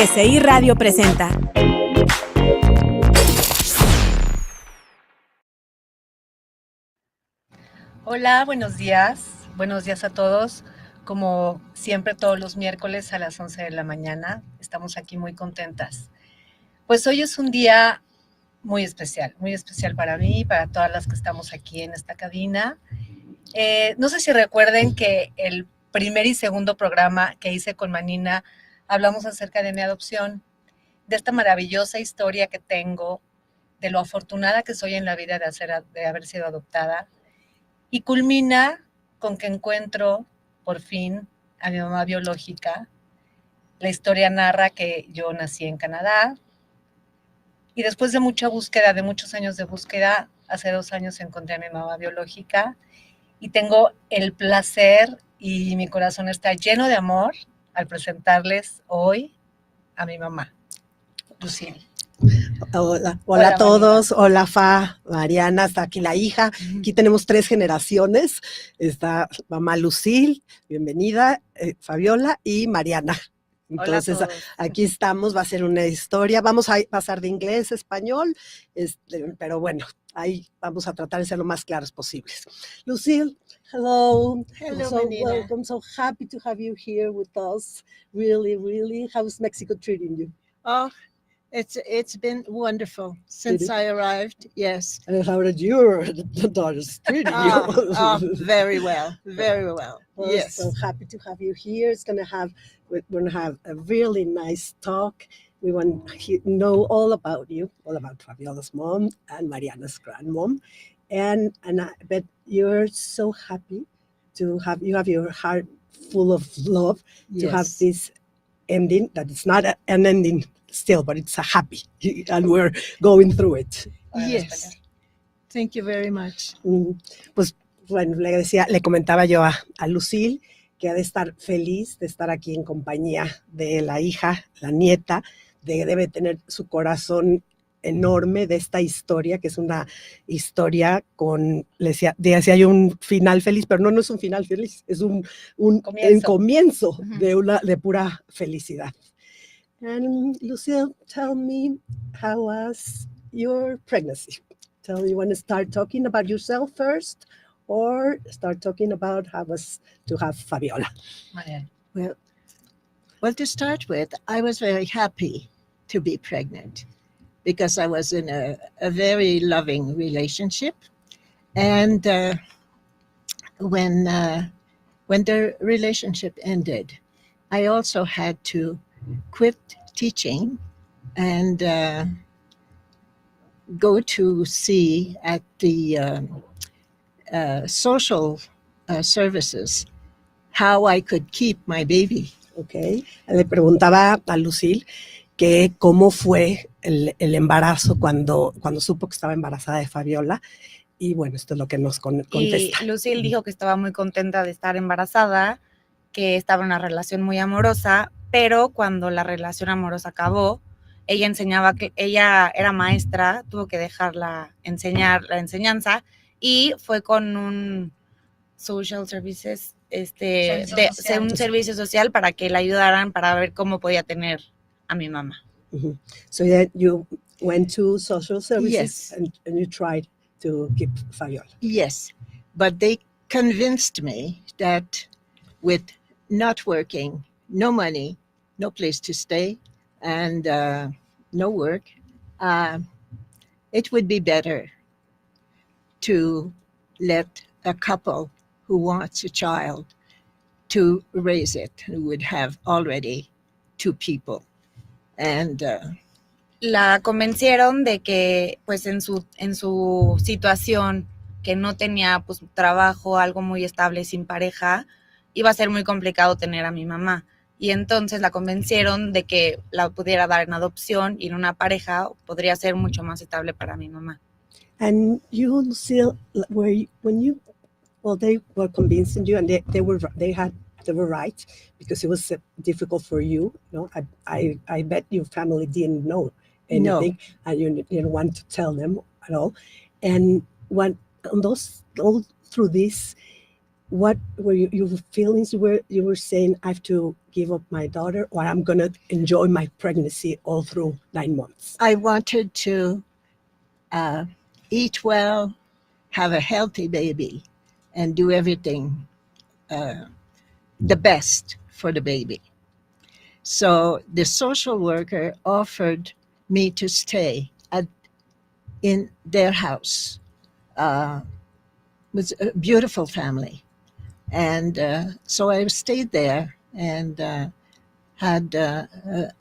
PCI Radio presenta. Hola, buenos días. Buenos días a todos. Como siempre, todos los miércoles a las 11 de la mañana, estamos aquí muy contentas. Pues hoy es un día muy especial para mí y para todas las que estamos aquí en esta cabina. No sé si recuerden que el primer y segundo programa que hice con Manina hablamos acerca de mi adopción, de esta maravillosa historia que tengo, de lo afortunada que soy en la vida de haber sido adoptada, y culmina con que encuentro por fin a mi mamá biológica. La historia narra que yo nací en Canadá y después de mucha búsqueda, de muchos años de búsqueda, hace 2 años encontré a mi mamá biológica y tengo el placer y mi corazón está lleno de amor al presentarles hoy a mi mamá, Lucille. Hola a todos, Manina. Hola Fa, Mariana, está aquí la hija. Aquí tenemos 3 generaciones. Está mamá Lucille, bienvenida, Fabiola y Mariana. Entonces, aquí estamos, va a ser una historia. Vamos a pasar de inglés a español, pero bueno, ahí vamos a tratar de ser lo más claros posibles. Lucille, hello. Hello, so Manina. Welcome, so happy to have you here with us. Really, really. How's Mexico treating you? Oh, it's been wonderful since I arrived. Yes. And how did your daughters treat you? Very well, very well. Well, Yes. So happy to have you here. We're gonna have a really nice talk. We want to know all about you, all about Fabiola's mom and Mariana's grandmom, and I bet you're so happy to have your heart full of love to have this ending. That it's not an ending still, but it's a happy, and we're going through it. Yes. Thank you very much. Pues bueno, le comentaba yo a Lucille que ha de estar feliz de estar aquí en compañía de la hija, la nieta, debe tener su corazón enorme de esta historia, que es una historia decía yo un final feliz, pero no es un final feliz, es un comienzo de pura felicidad. And Lucille, tell me, how was your pregnancy? You want to start talking about yourself first, or start talking about how it was to have Fabiola? Well, to start with, I was very happy to be pregnant because I was in a very loving relationship, and when the relationship ended, I also had to quit teaching and go to see at the social services how I could keep my baby. Okay. Le preguntaba a Lucille que cómo fue el embarazo cuando supo que estaba embarazada de Fabiola. Y bueno, esto es lo que nos contesta. Y Lucille dijo que estaba muy contenta de estar embarazada, que estaba en una relación muy amorosa, pero cuando la relación amorosa acabó, ella era maestra, tuvo que dejar la enseñanza y fue con un social services, un servicio social para que la ayudaran para ver cómo podía tener a mi mamá. Mm-hmm. So that you went to social services. Yes. and you tried to keep Fabiola. Yes, but they convinced me that with not working, no money, no place to stay, and no work, it would be better to let a couple who wants a child to raise it, who would have already 2 people. And la convencieron de que pues en su situación, que no tenía pues trabajo, algo muy estable, sin pareja, iba a ser muy complicado tener a mi mamá. Y entonces la convencieron de que la pudiera dar en adopción y en una pareja podría ser mucho más estable para mi mamá. And you, Lucille, they were convincing you, and they were right, because it was difficult for you. No, I bet your family didn't know anything, and you didn't want to tell them at all. And all through this, what were your feelings? You were saying, I have to give up my daughter, or I'm going to enjoy my pregnancy all through 9 months? I wanted to eat well, have a healthy baby, and do everything the best for the baby. So the social worker offered me to stay in their house. It was a beautiful family. And so I stayed there and had a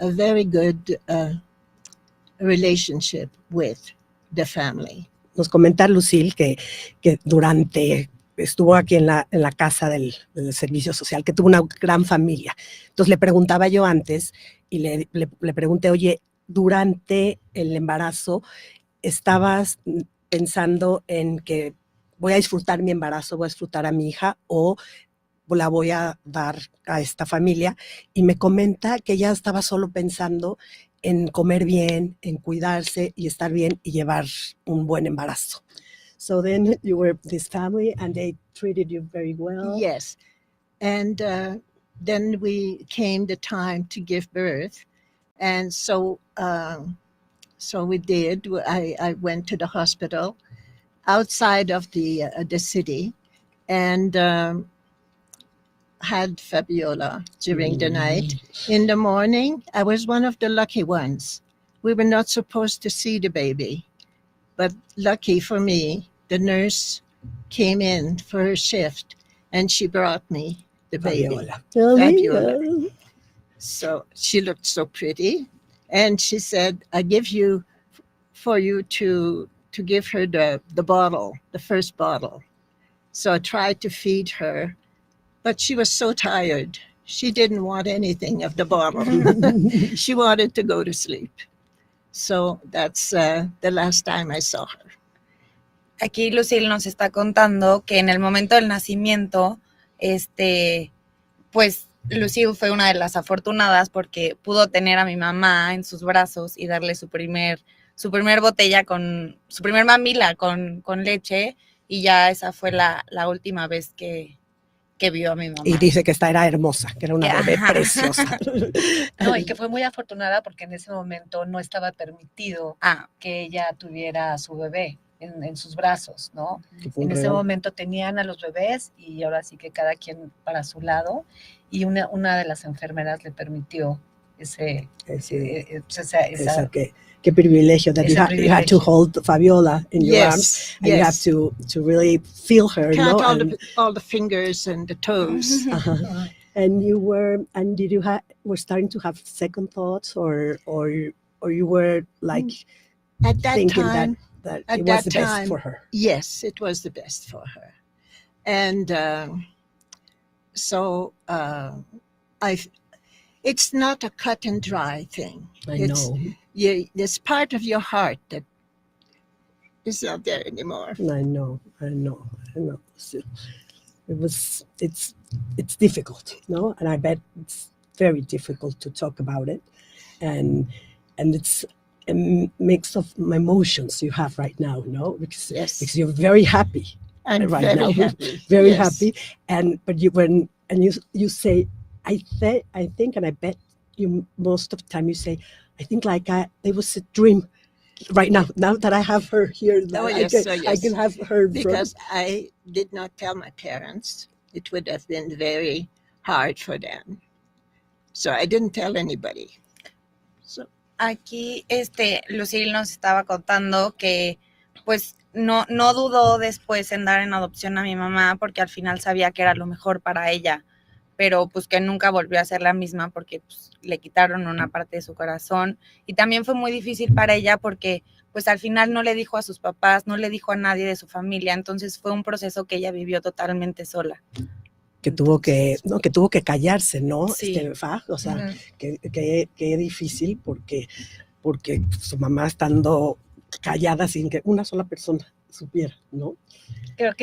very good relationship with the family. Nos comenta Lucille que durante estuvo aquí en la casa del servicio social, que tuvo una gran familia. Entonces le preguntaba yo antes y le pregunté, oye, durante el embarazo, ¿estabas pensando en que voy a disfrutar mi embarazo, voy a disfrutar a mi hija o la voy a dar a esta familia? Y me comenta que ella estaba solo pensando en comer bien, en cuidarse y estar bien y llevar un buen embarazo. So then you were this family and they treated you very well. Yes. And then we came the time to give birth. And so we did. I went to the hospital outside of the city and had Fabiola during the night. In the morning, I was one of the lucky ones. We were not supposed to see the baby, but lucky for me, the nurse came in for her shift and she brought me the baby. Fabiola. So she looked so pretty. And she said, I give you for you to give her the bottle, the first bottle. So I tried to feed her, but she was so tired. She didn't want anything of the bottle. She wanted to go to sleep. So that's the last time I saw her. Aquí Lucille nos está contando que en el momento del nacimiento, pues Lucille fue una de las afortunadas porque pudo tener a mi mamá en sus brazos y darle su primer botella su primer mamila con leche, y ya esa fue la última vez que vio a mi mamá. Y dice que esta era hermosa, que era una bebé preciosa. No, y que fue muy afortunada porque en ese momento no estaba permitido que ella tuviera a su bebé en sus brazos, ¿no? En ese momento tenían a los bebés y ahora sí que cada quien para su lado, y una de las enfermeras le permitió qué privilegio that you had to hold Fabiola in your arms, and you have to really feel her. Count all the fingers and the toes. And did you were starting to have second thoughts, or you were like at that thinking time, that it was the best for her? Yes, it was the best for her. And it's not a cut and dry thing. I know. There's part of your heart that is not there anymore. I know. So it's difficult, no? And I bet it's very difficult to talk about it, and it's a mix of emotions you have right now, no? Because you're very happy. I'm right very now. happy. Very Yes. happy. But you say, I think, and I bet you most of the time you say, I think like there was a dream right now. Now that I have her here, I can have her. Because I did not tell my parents. It would have been very hard for them. So I didn't tell anybody. So Aquí Lucille nos estaba contando que pues no dudó después en dar en adopción a mi mamá porque al final sabía que era lo mejor para ella, pero pues que nunca volvió a ser la misma porque pues, le quitaron una parte de su corazón, y también fue muy difícil para ella porque pues al final no le dijo a sus papás, no le dijo a nadie de su familia, entonces fue un proceso que ella vivió totalmente sola. Que tuvo que callarse, ¿no? Sí. O sea, que difícil porque su mamá estando callada sin que una sola persona supiera, ¿no? Creo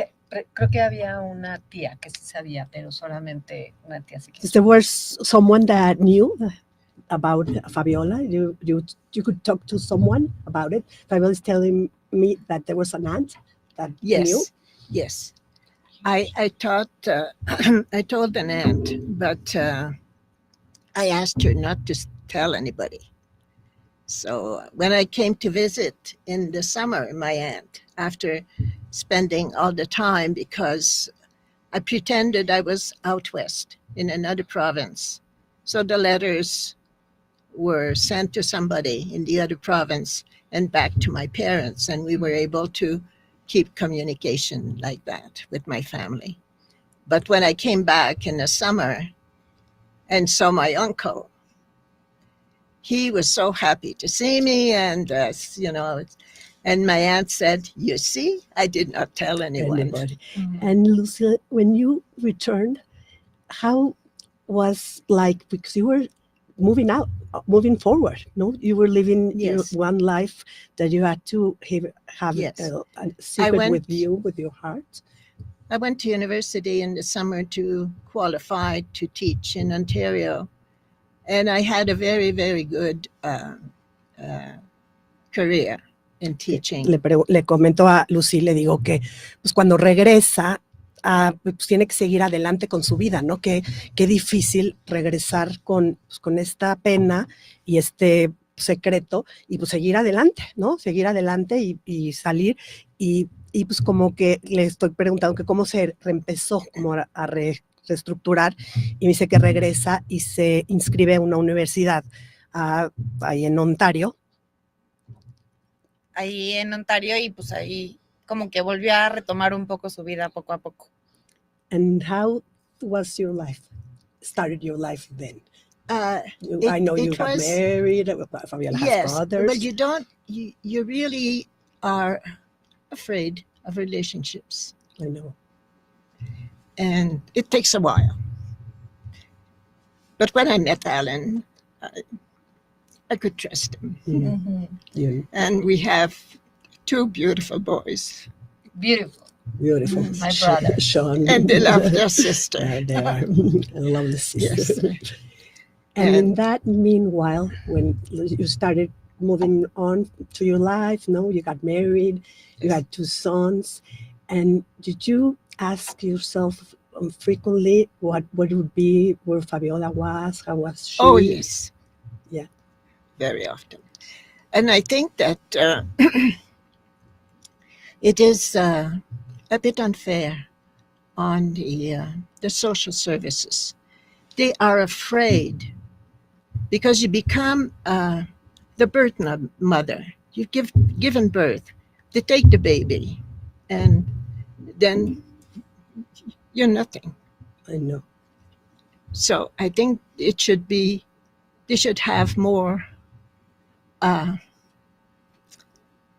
que había una tía que sí sabía, pero solamente una tía sí que There was someone that knew about Fabiola. You could talk to someone about it. Fabiola is telling me that there was an aunt that knew. yes. I thought I told an aunt, but I asked her not to tell anybody. So when I came to visit in the summer, my aunt, after spending all the time, because I pretended I was out west in another province. So the letters were sent to somebody in the other province and back to my parents, and we were able to keep communication like that with my family. But when I came back in the summer and saw my uncle, he was so happy to see me, and and my aunt said, "You see, I did not tell anyone." Anybody. And Lucille, when you returned, how was like, because you were moving forward, no? You were living your Yes. one life that you had to have Yes. a secret went- with you, with your heart. I went to university in the summer to qualify to teach in Ontario, and I had a very, very good career in teaching. Le comento a Lucille, le digo que pues cuando regresa, pues tiene que seguir adelante con su vida, ¿no? Qué difícil regresar con esta pena y este secreto y pues seguir adelante, ¿no? Seguir adelante y salir y pues como que le estoy preguntando que cómo se reempezó como a reestructurar y me dice que regresa y se inscribe en una universidad ahí en Ontario. Ahí en Ontario, y pues ahí como que volvió a retomar un poco su vida poco a poco. And how was your life? Started your life then? I know you got married. Fabiola has brothers. But you don't. You really are afraid of relationships. I know. And it takes a while. But when I met Alan, I could trust him. Mm-hmm. Yeah. And we have two beautiful boys. Beautiful. My brother. Sean. And they love their sister. They are a lovely sister. Yes. And in that meanwhile, when you started moving on to your life, no, you got married, you had two sons, and did you ask yourself frequently what would be where Fabiola was? How was she? Oh, yes. Yeah. Very often. And I think that it is a bit unfair on the social services. They are afraid because you become the birth mother. You've given birth. They take the baby, and then you're nothing. I know. So I think it should be, they should have more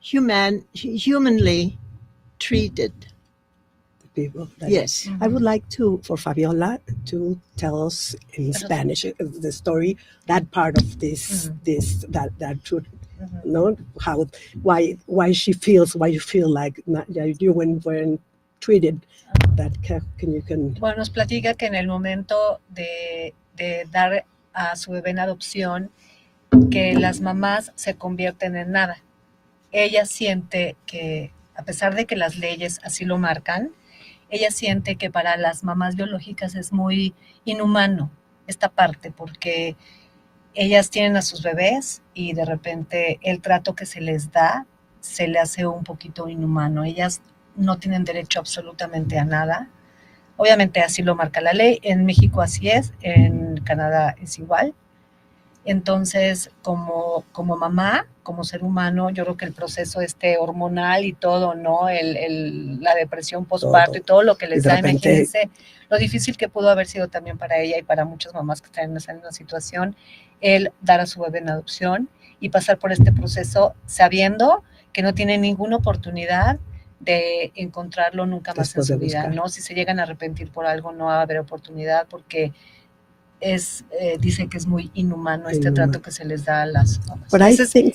humanly treated people. Yes. I would like for Fabiola to tell us in Spanish the story, that part of that truth. No, why she feels, why you feel like you weren't treated. That can. Bueno, nos platica que en el momento de dar a su bebé en adopción, que las mamás se convierten en nada. Ella siente que, a pesar de que las leyes así lo marcan, ella siente que para las mamás biológicas es muy inhumano esta parte, porque ellas tienen a sus bebés y de repente el trato que se les da se le hace un poquito inhumano. Ellas no tienen derecho absolutamente a nada. Obviamente así lo marca la ley. En México así es, en Canadá es igual. Entonces, como mamá, como ser humano, yo creo que el proceso hormonal y todo, ¿no? La depresión postparto y todo lo que les da, imagínense lo difícil que pudo haber sido también para ella y para muchas mamás que están en esa misma situación, el dar a su bebé en adopción y pasar por este proceso sabiendo que no tiene ninguna oportunidad de encontrarlo nunca más en su vida, ¿no? Si se llegan a arrepentir por algo, no va a haber oportunidad porque dice que es muy inhumano este trato que se les da a las mamás. But I think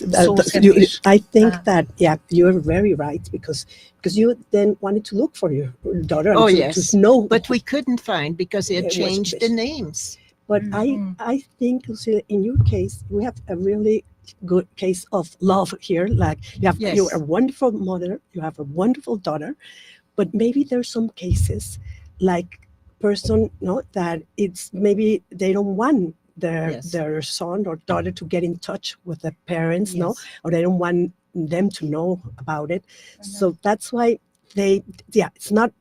that you're very right because you then wanted to look for your daughter and to know. But we couldn't find because they had changed the names. But I think in your case we have a really good case of love here. Like you're a wonderful mother, you have a wonderful daughter, But maybe there's some cases like person, that it's maybe they don't want their son or daughter to get in touch with the parents, or they don't want them to know about it. So that's why it's not.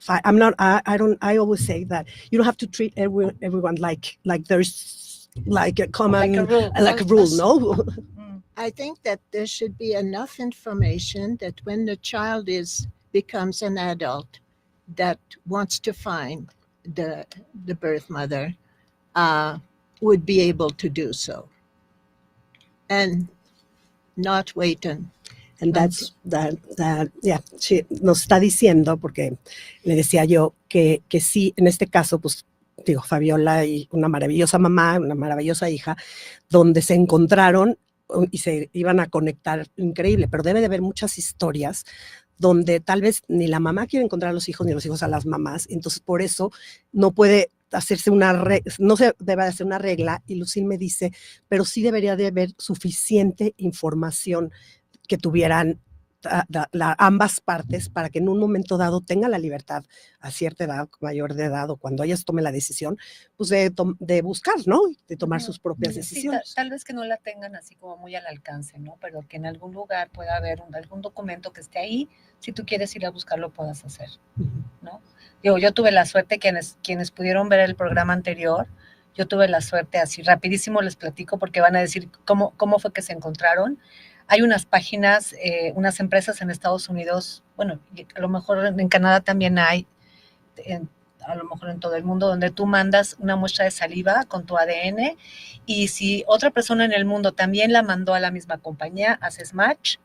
I'm not. I don't. I always say that you don't have to treat everyone like there's like a common like a rule. No. I think that there should be enough information that when the child becomes an adult that wants to find the birth mother, would be able to do so, and not wait And that's nos está diciendo, porque le decía yo que sí, en este caso, pues digo, Fabiola y una maravillosa mamá, una maravillosa hija, donde se encontraron y se iban a conectar increíble, pero debe de haber muchas historias donde tal vez ni la mamá quiere encontrar a los hijos ni los hijos a las mamás, entonces por eso no puede hacerse no se debe hacer una regla, y Lucille me dice, pero sí debería de haber suficiente información que tuvieran ambas partes para que en un momento dado tenga la libertad a cierta edad, mayor de edad, o cuando ellas tomen la decisión, pues de buscar, ¿no? De tomar sus propias decisiones. Sí, tal vez que no la tengan así como muy al alcance, ¿no? Pero que en algún lugar pueda haber algún documento que esté ahí, si tú quieres ir a buscarlo, puedas hacer, ¿no? Yo tuve la suerte, quienes pudieron ver el programa anterior, yo tuve la suerte, así rapidísimo les platico, porque van a decir cómo fue que se encontraron. Hay unas páginas, unas empresas en Estados Unidos, bueno, a lo mejor en Canadá también hay, a lo mejor en todo el mundo, donde tú mandas una muestra de saliva con tu ADN, y si otra persona en el mundo también la mandó a la misma compañía, haces match,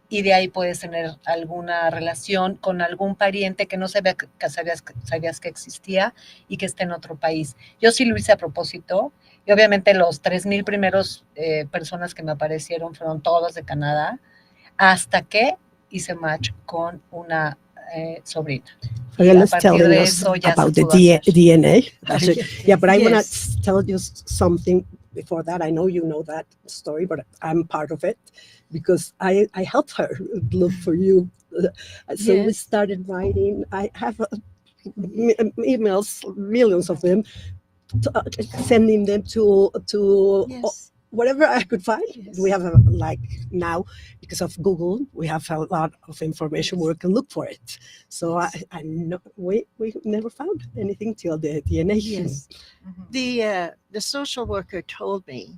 y de ahí puedes tener alguna relación con algún pariente que no sabías que existía y que esté en otro país. Yo sí lo hice a propósito, y obviamente los 3,000 primeros personas que me aparecieron fueron todos de Canadá, hasta que hice match con una sobrina. Fabiola is telling us about the DNA. Yeah, but I want to tell you something before that. I know you know that story, but I'm part of it because I helped her look for you. So we started writing. I have emails, millions of them, sending them to whatever I could find. We have now, because of Google, we have a lot of information where we can look for it. So I know we never found anything till the DNA. Yes. The social worker told me,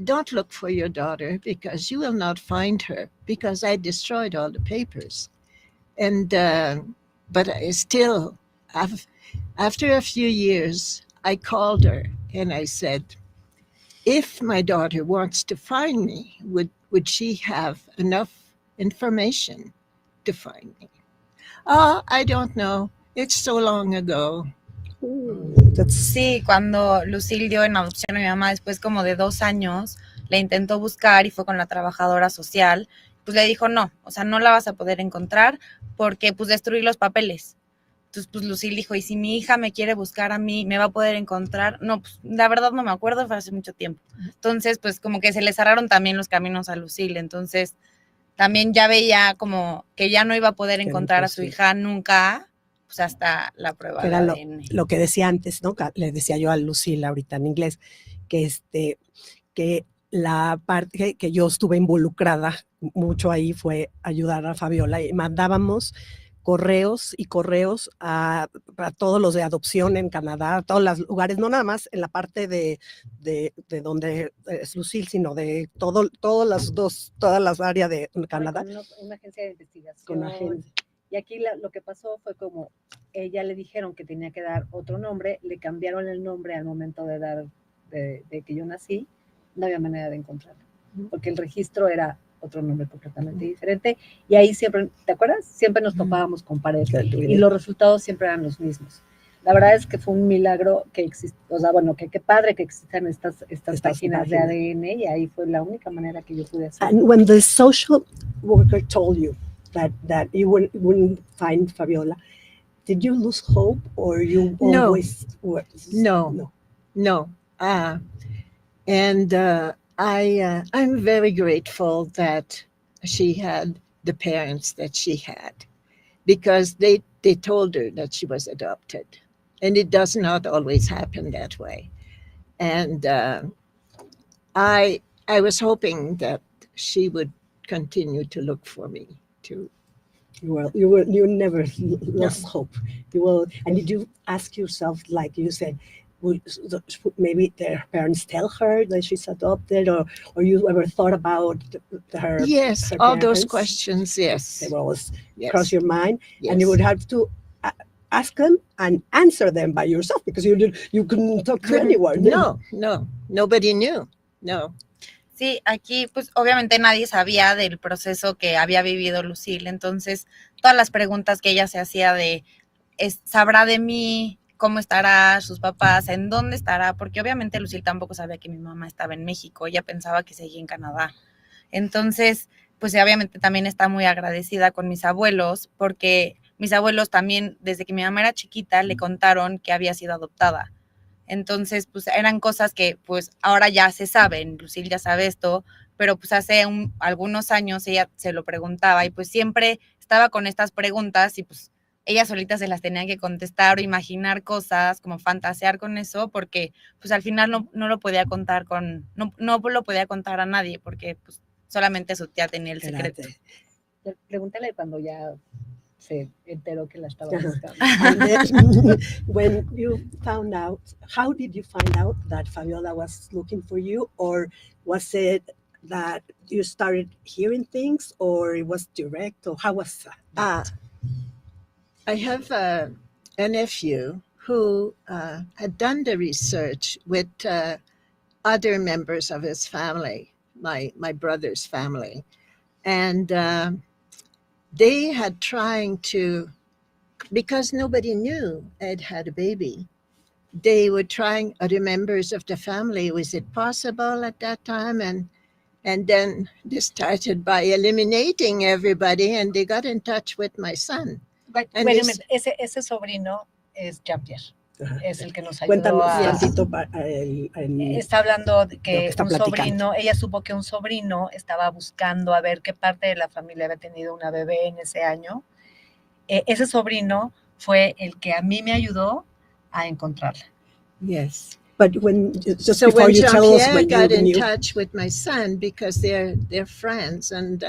don't look for your daughter because you will not find her, because I destroyed all the papers. And but I still, after a few years, I called her and I said, if my daughter wants to find me, would she have enough information to find me? Oh, I don't know. It's so long ago. Sí, cuando Lucille dio en adopción a mi mamá, después como de 2 años, la intentó buscar y fue con la trabajadora social, pues le dijo no, o sea, no la vas a poder encontrar porque pues destruí los papeles. Entonces, pues Lucille dijo, ¿y si mi hija me quiere buscar a mí, me va a poder encontrar? No, pues la verdad no me acuerdo, fue hace mucho tiempo. Entonces, pues como que se le cerraron también los caminos a Lucille. Entonces, también ya veía como que ya no iba a poder encontrar a su hija nunca, pues hasta la prueba de ADN. Lo que decía antes, ¿no? Le decía yo a Lucille ahorita en inglés, que la parte que yo estuve involucrada mucho ahí fue ayudar a Fabiola, y mandábamos correos y correos a todos los de adopción en Canadá, a todos los lugares, no nada más en la parte de donde es Lucille, sino de todas las áreas de Canadá. Con una agencia de investigación. Y aquí lo que pasó fue como ella le dijeron que tenía que dar otro nombre, le cambiaron el nombre al momento de que yo nací, no había manera de encontrarla, porque el registro era otro nombre completamente diferente, y ahí siempre, ¿te acuerdas? Siempre nos topábamos con pared, y los resultados siempre eran los mismos. La verdad es que fue un milagro que existe, o sea, bueno, que qué padre que existan estas páginas de ADN, y ahí fue la única manera que yo pude hacer. And when the social worker told you that you wouldn't find Fabiola, did you lose hope, or you always were? No. And I'm very grateful that she had the parents that she had. because they told her that she was adopted. And it does not always happen that way. And I was hoping that she would continue to look for me too. You never lost hope. You will, and did you ask yourself, like you said, maybe their parents tell her that she's adopted, or you ever thought about her? Yes, her all those parents? questions. Yes, They will always yes. cross your mind, Yes. and you would have to ask them and answer them by yourself because you couldn't talk to anyone. No, nobody knew. No. Sí, aquí pues obviamente nadie sabía del proceso que había vivido Lucille, entonces todas las preguntas que ella se hacía de, ¿sabrá de mí? ¿Cómo estará? ¿Sus papás? ¿En dónde estará? Porque obviamente Lucille tampoco sabía que mi mamá estaba en México, ella pensaba que seguía en Canadá. Entonces, pues obviamente también está muy agradecida con mis abuelos, porque mis abuelos también, desde que mi mamá era chiquita, le contaron que había sido adoptada. Entonces, pues eran cosas que pues ahora ya se saben, Lucille ya sabe esto, pero pues hace algunos años ella se lo preguntaba y pues siempre estaba con estas preguntas y pues ella solita se las tenía que contestar o imaginar cosas, como fantasear con eso, porque pues al final no lo podía contar no lo podía contar a nadie, porque pues solamente su tía tenía el secreto. Pregúntale cuando ya se enteró que la estaba buscando. When you found out, how did you find out that Fabiola was looking for you, or was it that you started hearing things, or it was direct, or how was that? I have a nephew who had done the research with other members of his family, my brother's family, and they had trying to, because nobody knew Ed had a baby, they were trying, other members of the family, was it possible at that time? And then they started by eliminating everybody, and they got in touch with my son. Wait a minute, ese sobrino es Jean-Pierre. Es el que nos ayudó. Cuéntanos tantito. Está hablando de que está un sobrino, ella supo que un sobrino estaba buscando a ver qué parte de la familia había tenido una bebé en ese año. Ese sobrino fue el que a mí me ayudó a encontrarla. Yes. But when Jean-Pierre got in touch with my son, because they're friends, and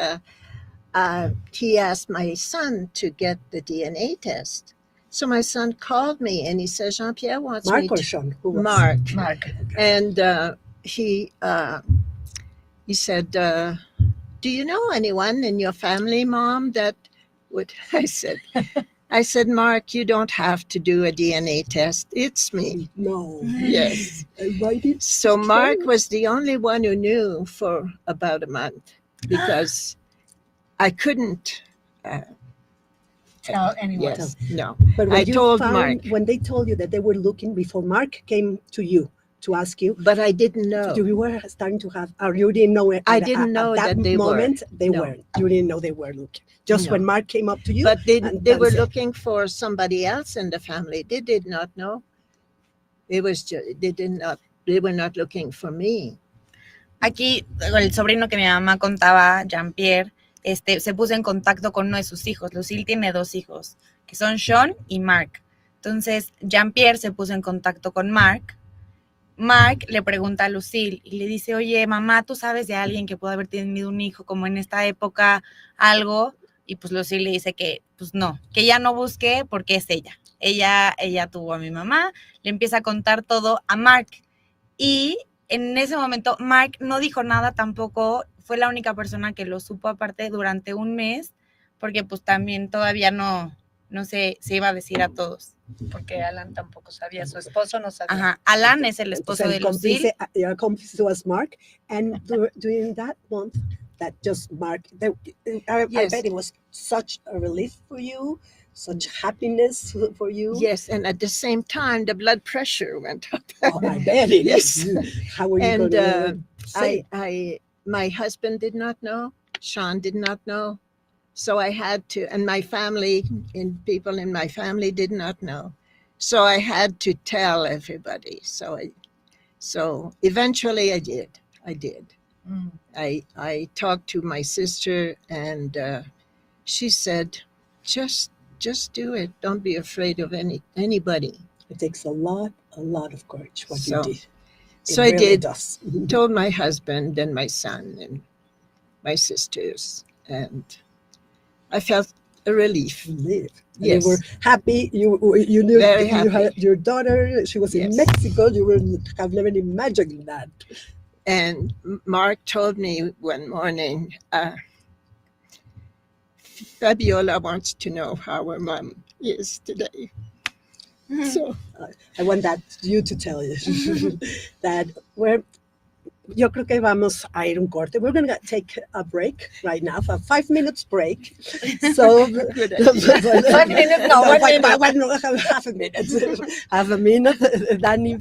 he asked my son to get the DNA test. So my son called me and he said, Jean-Pierre wants Mark me or to... Sean? Mark. Okay. And he said, do you know anyone in your family, Mom, that would... I said, Mark, you don't have to do a DNA test. It's me. No. Yes. Why did So Mark was the only one who knew for about a month, because I couldn't... tell anyone. Yes, no. But I told Mark. When they told you that they were looking, before Mark came to you to ask you, but I didn't know. You were starting to have, or you didn't know it. I didn't know at that they moment, were. They weren't. You didn't know they were looking. Just when Mark came up to you. But they were looking for somebody else in the family. They did not know. It was just, they were not looking for me. Aquí, el sobrino que mi mamá contaba, Jean-Pierre, se puso en contacto con uno de sus hijos. Lucille tiene 2 hijos, que son Sean y Mark. Entonces, Jean-Pierre se puso en contacto con Mark. Mark le pregunta a Lucille y le dice, oye, mamá, ¿tú sabes de alguien que pudo haber tenido un hijo como en esta época, algo? Y pues Lucille le dice que, pues no, que ella no busque porque es ella. Ella tuvo a mi mamá, le empieza a contar todo a Mark. Y en ese momento, Mark no dijo nada tampoco. Fue la única persona que lo supo aparte durante un mes, porque pues también todavía no se iba a decir a todos. Porque Alan tampoco sabía, su esposo no sabía. Ajá, Alan es el esposo de Lucille. Your accomplice was Mark, and during that month, that just Mark, I bet it was such a relief for you, such happiness for you. Yes, and at the same time, the blood pressure went up. Oh, I bet it is. How were you going to say? My husband did not know. Sean did not know. So I had to, and my family, and people in my family did not know. So I had to tell everybody. So eventually I did. Mm. I talked to my sister, and she said, just just do it. Don't be afraid of anybody. It takes a lot of courage what you So- did. So It I really did. does. Told my husband and my son and my sisters, and I felt a relief. Live. And Yes. you were happy. You knew Very you had happy. your daughter. She was in Yes. Mexico. You would have never imagined that. And Mark told me one morning, Fabiola wants to know how her mom is today. So I want that you to tell you that yo creo que vamos a ir un corte. We're going to take a break right now, a 5 minutes break. So, good idea. 5 minutes, no, 1 minute. Half a minute. Half a minute. Dani,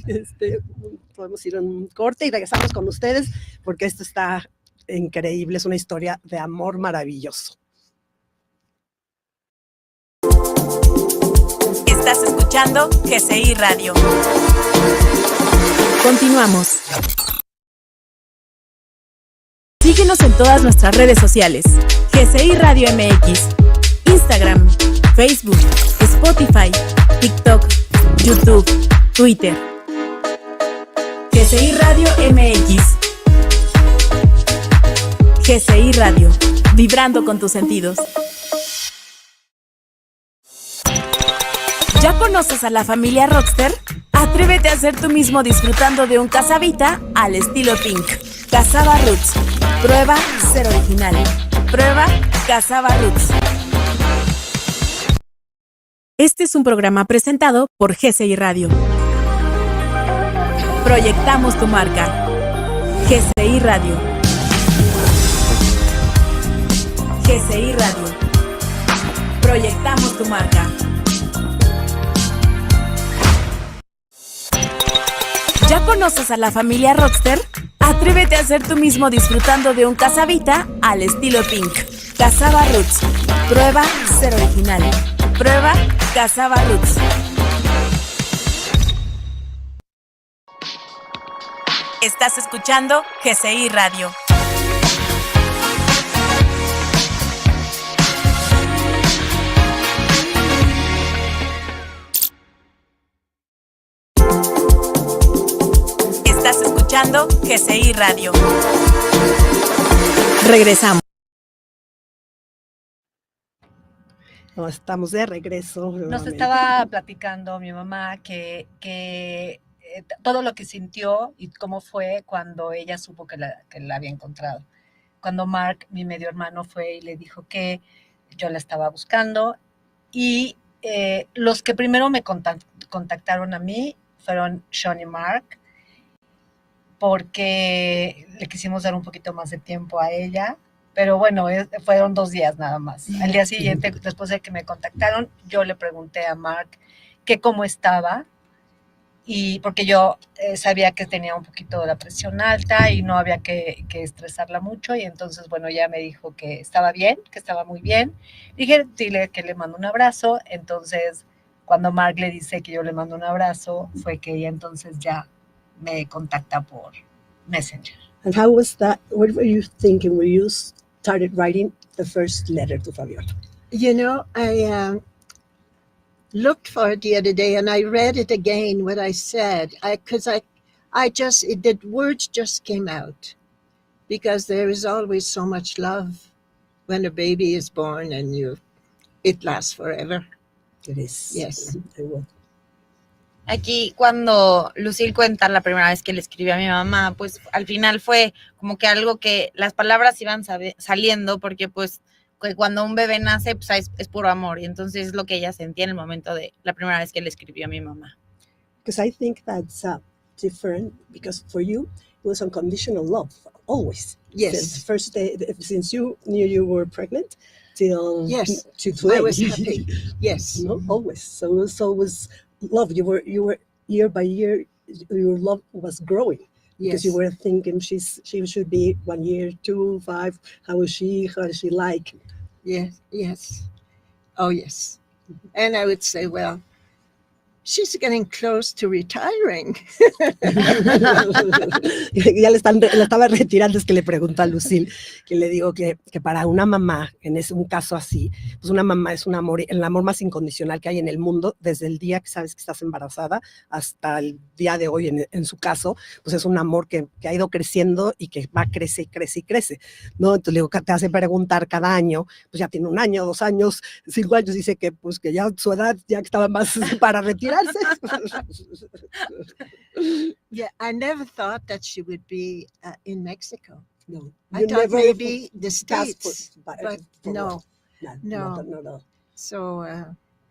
podemos ir a un corte y regresamos con ustedes porque esto está increíble. Es una historia de amor maravilloso. Estás escuchando GCI Radio. Continuamos. Síguenos en todas nuestras redes sociales. GCI Radio MX, Instagram, Facebook, Spotify, TikTok, YouTube, Twitter. GCI Radio MX. GCI Radio, vibrando con tus sentidos. ¿Ya conoces a la familia Rockster? Atrévete a ser tú mismo disfrutando de un Casavita al estilo Pink. Casava Roots. Prueba ser original. Prueba Casava Roots. Este es un programa presentado por GCI Radio. Proyectamos tu marca. GCI Radio. GCI Radio. Proyectamos tu marca. ¿Ya conoces a la familia Rockster? Atrévete a ser tú mismo disfrutando de un Casavita al estilo Pink. Casava Roots. Prueba ser original. Prueba Casava Roots. Estás escuchando GCI Radio. Estás escuchando GCI Radio. Regresamos. No, estamos de regreso. Nos nuevamente. estaba platicando mi mamá que todo lo que sintió y cómo fue cuando ella supo que la había encontrado. Cuando Mark, mi medio hermano, fue y le dijo que yo la estaba buscando. Y los que primero me contactaron a mí fueron Sean y Mark, porque le quisimos dar un poquito más de tiempo a ella. Pero bueno, fueron 2 días nada más. Al día siguiente, después de que me contactaron, yo le pregunté a Mark que cómo estaba, y porque yo sabía que tenía un poquito de la presión alta y no había que estresarla mucho, y entonces, bueno, ella me dijo que estaba bien, que estaba muy bien. Dije, dile que le mando un abrazo. Entonces, cuando Mark le dice que yo le mando un abrazo, fue que ella entonces ya me contacta por Messenger. And how was that? What were you thinking when you started writing the first letter to Fabiola? You know, I looked for it the other day and I read it again, what I said, because the words just came out, because there is always so much love when a baby is born, and it lasts forever. It is. Yes. It will. Aquí cuando Lucille cuenta la primera vez que le escribió a mi mamá, pues al final fue como que algo que las palabras iban saliendo, porque pues que cuando un bebé nace, pues es puro amor, y entonces es lo que ella sentía en el momento de la primera vez que le escribió a mi mamá. Because I think that's different, because for you, it was unconditional love, always. Yes. Since the first day, since you knew you were pregnant, till Yes. to today. I was happy. Yes. No, always. So it was love. You were year by year, your love was growing. Because Yes. you were thinking she should be 1 year, 2, 5. How is she? How does she like? Yes. Yes. Oh, yes. And I would say, well, she's getting close to retiring. Ya la estaba retirando, es que le pregunto a Lucille, que le digo que para una mamá, un caso así, pues una mamá es el amor más incondicional que hay en el mundo, desde el día que sabes que estás embarazada hasta el día de hoy, en su caso, pues es un amor que ha ido creciendo y que va, crece y crece y crece, ¿no? Entonces le digo, que te hace preguntar cada año, pues ya tiene 1 año, 2 años, 5 años, dice que pues que ya su edad ya estaba más para retirarse. Yeah, I never thought that she would be in Mexico. No, I thought maybe the States, but no. No. So,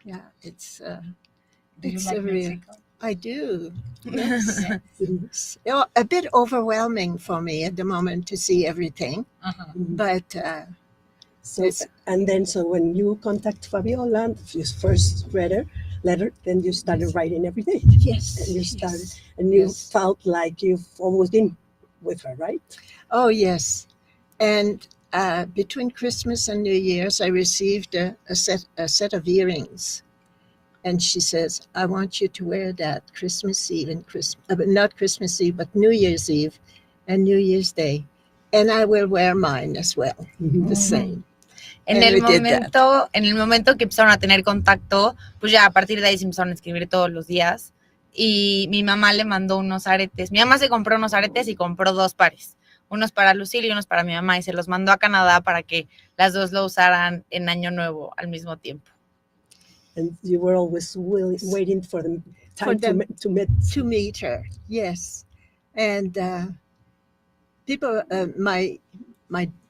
yeah, it's Do you it's like a real. Mexico? I do. Yes. It's a bit overwhelming for me at the moment to see everything, but So when you contact Fabiola, his first letter, then you started writing every day. yes, And you started, yes. and you Yes. felt like you've always been with her, right? Oh, yes. And between Christmas and New Year's, I received a set of earrings. And she says, I want you to wear that Christmas Eve and not Christmas Eve, but New Year's Eve and New Year's Day. And I will wear mine as well, the same. En el momento que empezaron a tener contacto, pues ya a partir de ahí se empezaron a escribir todos los días. Y mi mamá le mandó unos aretes. Mi mamá se compró unos aretes y compró 2 pares. Unos para Lucille y unos para mi mamá. Y se los mandó a Canadá para que las dos lo usaran en Año Nuevo al mismo tiempo. And you were always waiting for the time to meet her. Yes. And people, my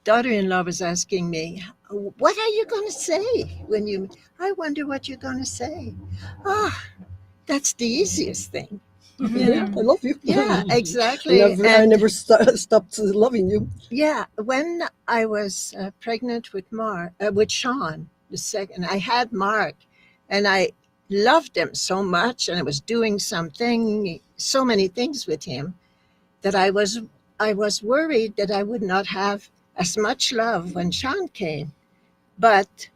daughter-in-law was asking me, what are you going to say when you, I wonder what you're going to say. That's the easiest thing. Yeah, I love you. Yeah, exactly. I never stopped loving you. Yeah, when I was pregnant with Sean, the second, I had Mark, and I loved him so much, and I was doing so many things with him, that I was worried that I would not have as much love when Sean came. But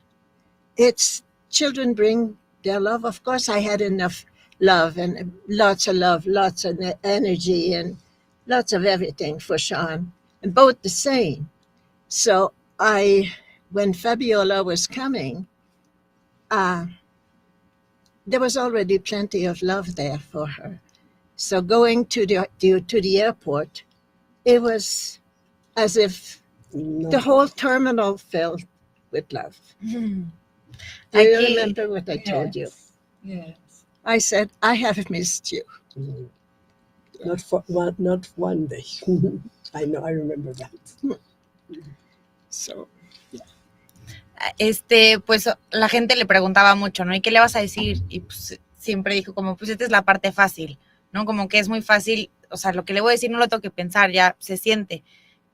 children bring their love. Of course, I had enough love and lots of love, lots of energy, and lots of everything for Sean, and both the same. So when Fabiola was coming, there was already plenty of love there for her. So going to the airport, it was as if the whole terminal filled with love. Do you remember what I told you? Yes. I said, I have missed you. Not one day. I know, I remember that. So, pues la gente le preguntaba mucho, ¿no? ¿Y qué le vas a decir? Y pues siempre dijo como, pues esta es la parte fácil, ¿no? Como que es muy fácil, o sea, lo que le voy a decir no lo tengo que pensar, ya se siente.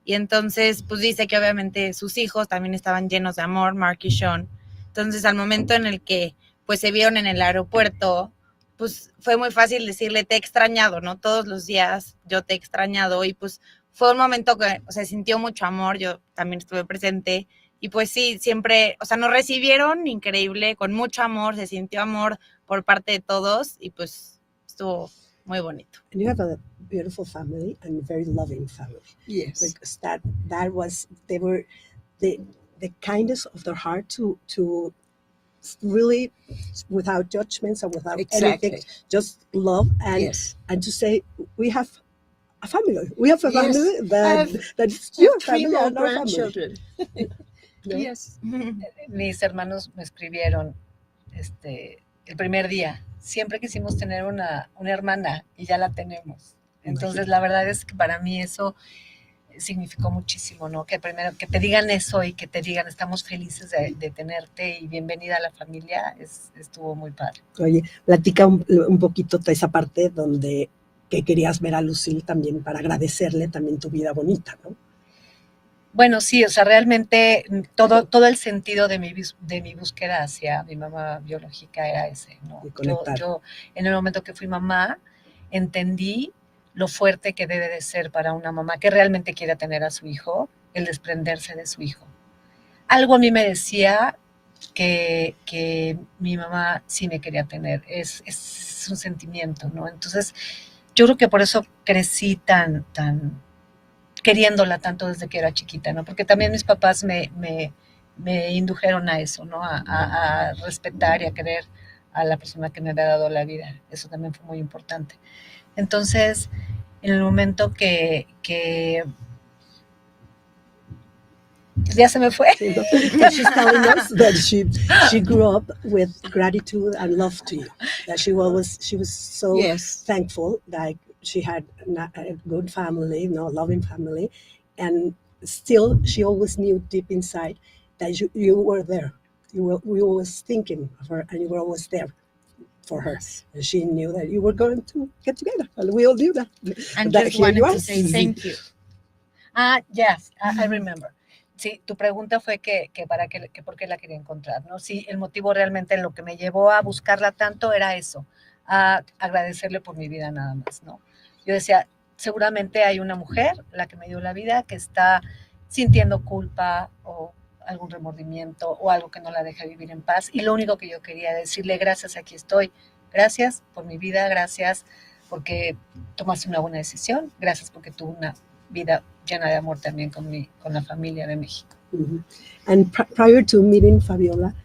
Y entonces, pues dice que obviamente sus hijos también estaban llenos de amor, Mark y Sean. Entonces, al momento en el que pues se vieron en el aeropuerto, pues fue muy fácil decirle, te he extrañado, ¿no? Todos los días yo te he extrañado, y pues fue un momento que, o sea, sintió mucho amor, yo también estuve presente, y pues sí, siempre, o sea, nos recibieron increíble, con mucho amor, se sintió amor por parte de todos, y pues estuvo muy bonito. And you have a beautiful family and a very loving family. yes. Because they were the kindness of their heart to really, without judgments and without anything, just love and to say, we have a family. We have a family that's your family more and our grandchildren. No? Yes. Mis hermanos me escribieron el primer día. Siempre quisimos tener una hermana y ya la tenemos. Entonces, la verdad es que para mí eso significó muchísimo, ¿no? Que primero que te digan eso y que te digan estamos felices de tenerte y bienvenida a la familia, estuvo muy padre. Oye, platica un poquito de esa parte donde que querías ver a Lucille también para agradecerle también tu vida bonita, ¿no? Bueno, sí, o sea, realmente todo el sentido de mi búsqueda hacia mi mamá biológica era ese, ¿no? Yo en el momento que fui mamá entendí lo fuerte que debe de ser para una mamá que realmente quiera tener a su hijo, el desprenderse de su hijo. Algo a mí me decía que mi mamá sí me quería tener. Es un sentimiento, ¿no? Entonces, yo creo que por eso crecí tan queriéndola tanto desde que era chiquita, ¿no? Porque también mis papás me indujeron a eso, ¿no? A respetar y a querer a la persona que me había dado la vida. Eso también fue muy importante. Entonces, en el momento que ya se me fue. But she's telling us that she grew up with gratitude and love to you. That she was so Yes. thankful that she had a good family, loving family, and still she always knew deep inside that you were there. You were always thinking of her, and you were always there for her. And she knew that you were going to get together, and we all knew that. And That just here you wanted are. to say thank you. Yes, I remember. Sí, tu pregunta fue que por qué la quería encontrar, ¿no? Sí, el motivo realmente lo que me llevó a buscarla tanto era eso, a agradecerle por mi vida nada más, ¿no? Yo decía, seguramente hay una mujer, la que me dio la vida, que está sintiendo culpa o algún remordimiento o algo que no la deja vivir en paz. Y lo único que yo quería decirle, gracias, aquí estoy. Gracias por mi vida, gracias porque tomaste una buena decisión, gracias porque tuve una vida llena de amor también con la familia de México. Mm-hmm. And prior to meeting Fabiola,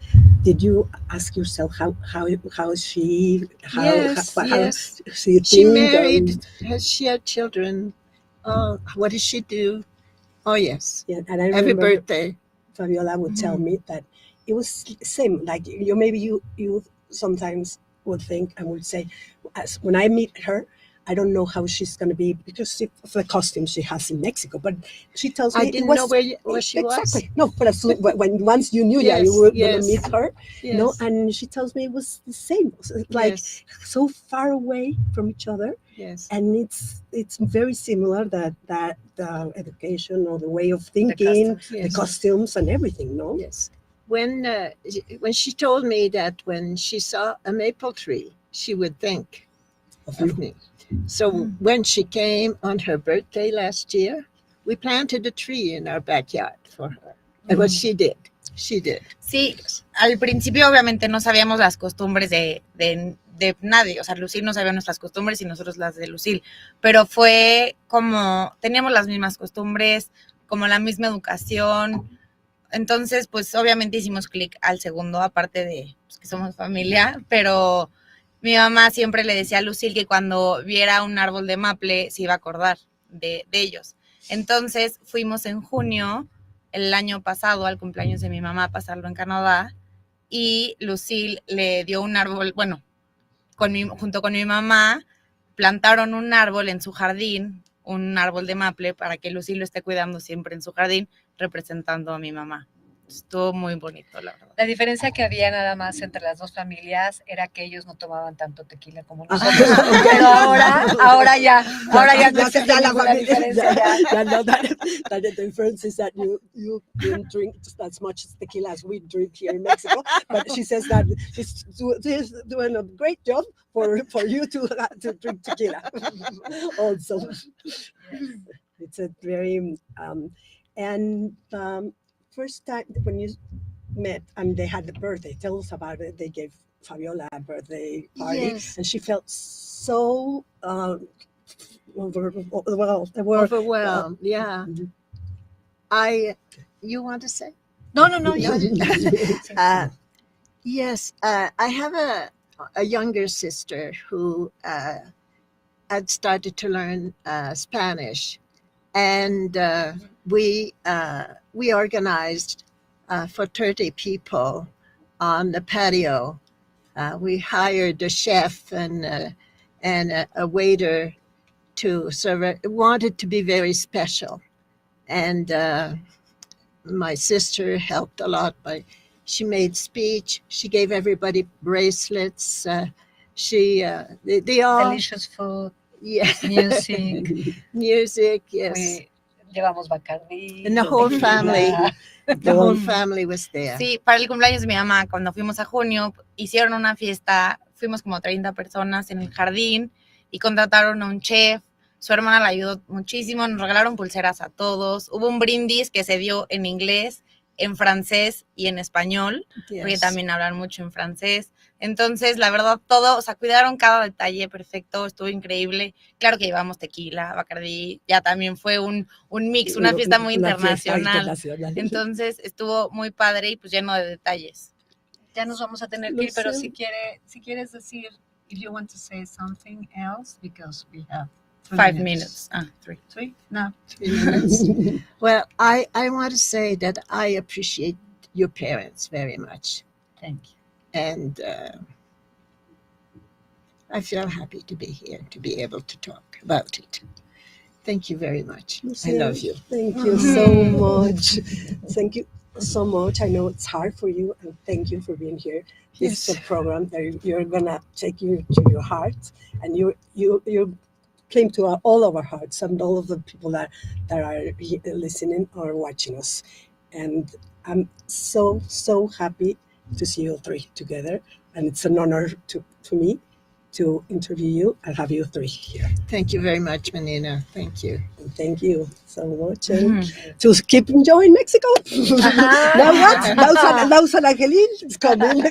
did you ask yourself how is she? Yes. She married. Has she had children? What does she do? Oh yes. Yeah, and I Every remember birthday. Fabiola would tell me that it was same. Like you sometimes would think and would say, when I meet her, I don't know how she's going to be because of the costume she has in Mexico. But she tells me I didn't know where she exactly. No, but when once you knew Yes, you were going yes. to meet her, Yes. and she tells me it was the same, like Yes. so far away from each other, Yes. and it's very similar that the education or the way of thinking, the costumes and everything. No. Yes. When she told me that when she saw a maple tree, she would think of me. So when she came on her birthday last year, we planted a tree in our backyard for her. And what she did. Sí, al principio obviamente no sabíamos las costumbres de nadie, o sea, Lucille no sabía nuestras costumbres y nosotros las de Lucille, pero fue como, teníamos las mismas costumbres, como la misma educación, entonces pues obviamente hicimos clic al segundo, aparte de pues, que somos familia, pero mi mamá siempre le decía a Lucille que cuando viera un árbol de maple se iba a acordar de ellos. Entonces fuimos en junio, el año pasado, al cumpleaños de mi mamá, a pasarlo en Canadá, y Lucille le dio un árbol, bueno, junto con mi mamá, plantaron un árbol en su jardín, un árbol de maple, para que Lucille lo esté cuidando siempre en su jardín, representando a mi mamá. Estuvo muy bonito, la verdad. La diferencia que había nada más entre las dos familias era que ellos no tomaban tanto tequila como nosotros, pero ahora ya no existe ninguna diferencia. The difference is that you didn't drink just as much tequila as we drink here in Mexico, but she says that she's doing a great job for you to drink tequila also. It's a very first time when you met and they had the birthday, tell us about it. They gave Fabiola a birthday party, and she felt so overwhelmed. Yeah. You want to say? No. Yes, I have a younger sister who had started to learn Spanish, and we organized for 30 people on the patio. We hired a chef and a waiter to serve it. It wanted to be very special, and my sister helped a lot she made speech. She gave everybody bracelets. They all Delicious food, yes, music, yes. Llevamos Bacardí. And the whole family. The whole family was there. Sí, para el cumpleaños de mi mamá, cuando fuimos a junio, hicieron una fiesta, fuimos como 30 personas en el jardín y contrataron a un chef. Su hermana la ayudó muchísimo, nos regalaron pulseras a todos. Hubo un brindis que se dio en inglés en francés y en español, porque Yes. también hablan mucho en francés. Entonces, la verdad, todo, o sea, cuidaron cada detalle perfecto, estuvo increíble. Claro que llevamos tequila, Bacardí, ya también fue un mix, una fiesta muy Una fiesta internacional. internacional. Entonces, estuvo muy padre y pues lleno de detalles. Ya nos vamos a tener que ir, pero si quieres decir, if you want to say something else, because we have 5 minutes. 3. 3? No. 3 minutes. Well, I want to say that I appreciate your parents very much. Thank you. And I feel happy to be here, to be able to talk about it. Thank you very much. I love you. Thank you so much. Thank you so much. I know it's hard for you, and thank you for being here. This is a program that you're gonna take you to your heart, and you came to all of our hearts and all of the people that are listening or watching us. And I'm so happy to see you three together, and it's an honor to me to interview you and have you three here. Thank you very much, Manina. Thank you. And thank you so much. And to keep enjoying Mexico. Now what? Now San Angelín is coming.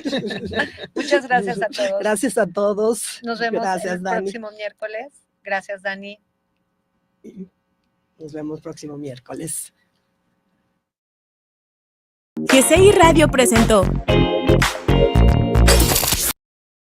Muchas gracias a todos. Gracias a todos. Nos vemos Gracias, el Dani. próximo miércoles. Gracias, Dani. Nos vemos próximo miércoles. GCI Radio presentó